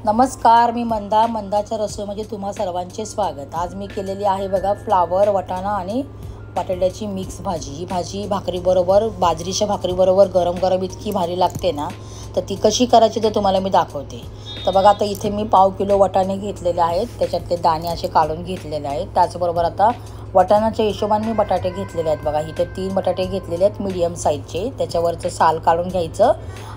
नमस्कार, मी मंदाच्या रसोईमध्ये तुम्हा सर्वांचे स्वागत। आज मी केलेली आहे बघा फ्लावर, वाटाणा आणि बटाट्याची मिक्स भाजी। ही भाजी भाकरीबरोबर, बाजरीच्या भाकरीबरोबर गरम गरम इतकी भारी लागते ना, तर ती कशी करायची ते तुम्हाला मी दाखवते। तर बघा, आता इथे मी पाव किलो वाटाणे घेतलेले आहेत, त्याच्यातले दाणे असे काढून घेतलेले आहेत। त्याचबरोबर आता वाटाण्याच्या हिशोबाने मी बटाटे घेतलेले आहेत। बघा, इथे 3 बटाटे घेतलेले आहेत मीडियम साईजचे। त्याच्यावरचं साल काढून घ्यायचं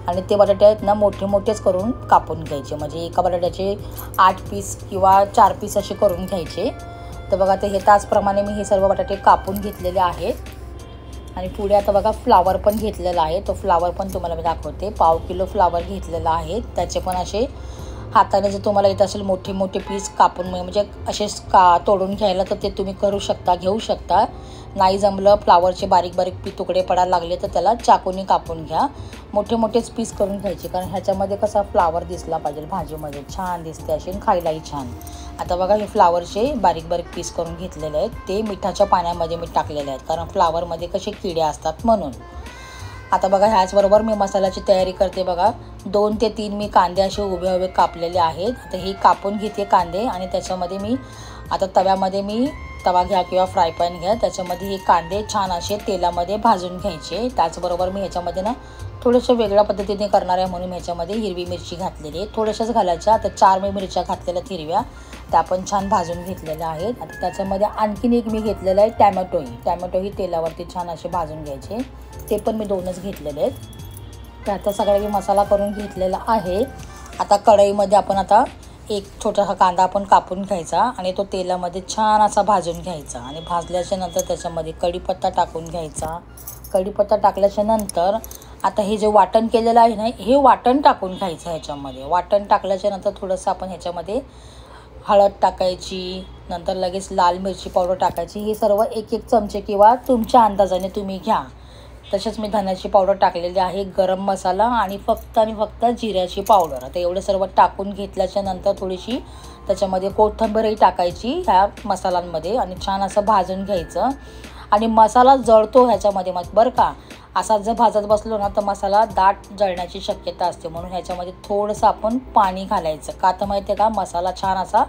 आणि ते बटाटे आहेत ना मोठे मोठेच करून कापून घ्यायचे, म्हणजे एका बटाट्याचे 8 पीस किंवा 4 पीस असे करून घ्यायचे। तर बघा, ते हे त्याचप्रमाणे मी हे सर्व बटाटे कापून घेतलेले आहेत। आणि पुढे आता बघा फ्लावर पण घेतलेला आहे, तो फ्लावर पण तुम्हाला मी दाखवते। पाव किलो फ्लावर घेतलेला आहे, त्याचे पण असे हाताने जर तुम्हाला येत असेल मोठे मोठे पीस कापून, म्हणजे असे तोडून घ्यायला तर ते तुम्ही घेऊ शकता। नाही जमलं, फ्लावरचे बारीक बारीक तुकडे पडायला लागले तर त्याला चाकूने कापून घ्या। मोठे मोठेच पीस करून घ्यायचे, कारण ह्याच्यामध्ये कसा फ्लावर दिसला पाहिजे, भाजीमध्ये छान दिसते अशी, खायलाही छान। आता बघा, हे फ्लावरचे बारीक बारीक पीस करून घेतलेले आहेत, ते मिठाच्या पाण्यामध्ये मी टाकलेले आहेत, कारण फ्लावरमध्ये कसे किडे असतात म्हणून। आता बघा, ह्याचबरोबर मी मसाल्याची तयारी करते। बघा, 2 ते 3 मी कांदे असे उभे उभे कापलेले आहेत। आता हे कापून घेते कांदे, आणि त्याच्यामध्ये मी आता तव्यामध्ये मी तवा घ्या किंवा फ्राय पॅन घ्या, त्याच्यामध्ये हे कांदे छान असे तेलामध्ये भाजून घ्यायचे। त्याचबरोबर मी ह्याच्यामध्ये ना थोडंसं वेगळ्या पद्धतीने करणार आहे म्हणून ह्याच्यामध्ये हिरवी मिरची घातलेली आहे, थोड्याशाच घालायच्या। आता 4 मी मिरच्या घातलेल्या हिरव्या, त्या पण छान भाजून घेतलेल्या आहेत। आता त्याच्यामध्ये आणखीन एक मी घेतलेलं आहे टॅमॅटोही तेलावरती छान असे भाजून घ्यायचे, ते पण मी 2च घेतलेले आहेत। तर आता सगळा मी मसाला करून घेतलेला आहे। आता कढईमध्ये आपण आता एक छोटासा कांदा आपण कापून घ्यायचा आणि तो तेलामध्ये छान असा भाजून घ्यायचा, आणि भाजल्याच्या नंतर त्याच्यामध्ये कढीपत्ता टाकून घ्यायचा। कढीपत्ता टाकल्याच्या नंतर आता हे जे वाटण केलेलं आहे ना, हे वाटण टाकून घ्यायचं ह्याच्यामध्ये। वाटण टाकल्याच्या नंतर थोडंसं आपण ह्याच्यामध्ये हळद टाकायची, नंतर लगेच लाल मिरची पावडर टाकायची। हे सर्व 1-1 चमचे किंवा तुमच्या अंदाजाने तुम्ही घ्या। तसेच मी धन्याची पावडर टाकलेली आहे, गरम मसाला आणि फक्त जिऱ्याची पावडर। आता एवढं सर्व टाकून घेतल्याच्या नंतर थोडीशी त्याच्यामध्ये कोथिंबीरही टाकायची ह्या मसाल्यांमध्ये, आणि छान असं भाजून घ्यायचं। आणि मसाला जळतो ह्याच्यामध्ये मग बरं का, असा जर भाजत बसलो ना तर मसाला दाट जळण्याची शक्यता असते, म्हणून ह्याच्यामध्ये थोडंसं आपण पाणी घालायचं। का तर माहिती आहे का, मसाला छान असा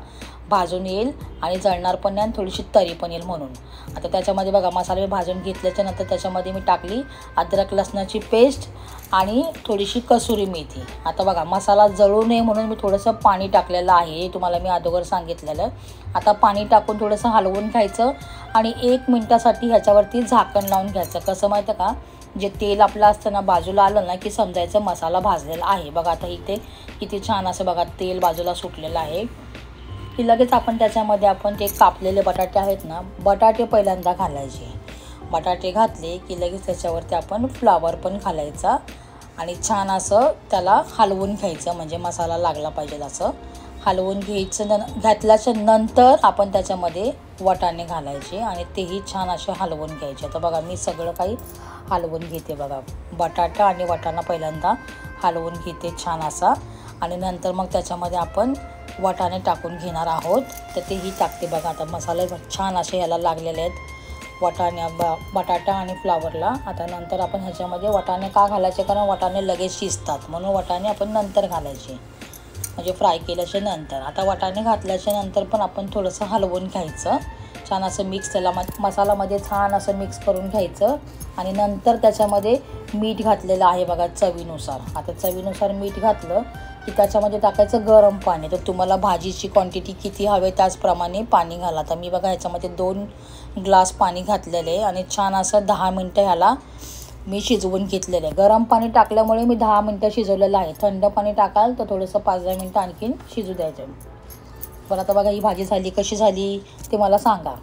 भाजून येईल आणि जळणार पण नाही, आणि थोडीशी तरी पण येईल म्हणून। आता त्याच्यामध्ये बघा, मसाले मी भाजून घेतल्याच्या नंतर त्याच्यामध्ये मी टाकली अद्रक लसणाची पेस्ट आणि थोडीशी कसुरी मेथी। आता बघा, मसाला जळू नये म्हणून मी थोडंसं पाणी टाकलेलं आहे, तुम्हाला मी अगोदर सांगितलेलं। आता पाणी टाकून थोडंसं हलवून घ्यायचं आणि 1 मिनिटासाठी ह्याच्यावरती झाकण लावून घ्यायचं। कसं माहिती आहे का, जे तेल आपलं असतं ना बाजूला आलं ना की समजायचं मसाला भाजलेला आहे। बघा, आता इथे किती छान असं बघा तेल बाजूला सुटलेलं आहे, की लगेच आपण त्याच्यामध्ये आपण ते कापलेले बटाटे आहेत ना, बटाटे पहिल्यांदा घालायचे। बटाटे घातले की लगेच त्याच्यावरती आपण फ्लावर पण घालायचा आणि छान असं त्याला हलवून घ्यायचं, म्हणजे मसाला लागला पाहिजे असं हलवून घ्यायचं। घातल्याच्या नंतर आपण त्याच्यामध्ये वाटाणे घालायचे आणि तेही छान असे हलवून घ्यायचे। तर बघा, मी सगळं काही हलवून घेते। बघा, बटाटा आणि वाटाणा पहिल्यांदा हलवून घेते छान असा, आणि नंतर मग त्याच्यामध्ये आपण वाटाणे टाकून घेणार आहोत, तर तेही टाकते। बघा, आता मसाले छान असे याला लागलेले आहेत बटाटा आणि फ्लावरला। आता नंतर आपण ह्याच्यामध्ये वाटाणे का घालायचे, कारण वाटाणे लगेच शिजतात म्हणून वाटाणे आपण नंतर घालायचे, म्हणजे फ्राय केल्याच्या नंतर। आता वाटाणे घातल्याच्या नंतर पण आपण थोडंसं हलवून घ्यायचं, छान असं मिक्स त्याला मसाल्यामध्ये छान असं मिक्स करून घ्यायचं। आणि नंतर त्याच्यामध्ये मीठ घातलेलं आहे बघा, चवीनुसार। आता चवीनुसार मीठ घातलं की त्याच्यामध्ये टाकायचं गरम पाणी। तर तुम्हाला भाजीची क्वांटिटी किती हवे त्याचप्रमाणे पाणी घाला। तर मी बघा ह्याच्यामध्ये 2 ग्लास पाणी घातलेले आहे, आणि छान असं 10 मिनटं ह्याला मी शिजवून घेतलेलं आहे। गरम पाणी टाकल्यामुळे मी 10 मिनटं शिजवलेलं आहे, थंड पाणी टाकाल तर थोडंसं 5-10 मिनटं आणखीन शिजू द्यायचं। बरं, आता बघा ही भाजी झाली, कशी झाली ते मला सांगा।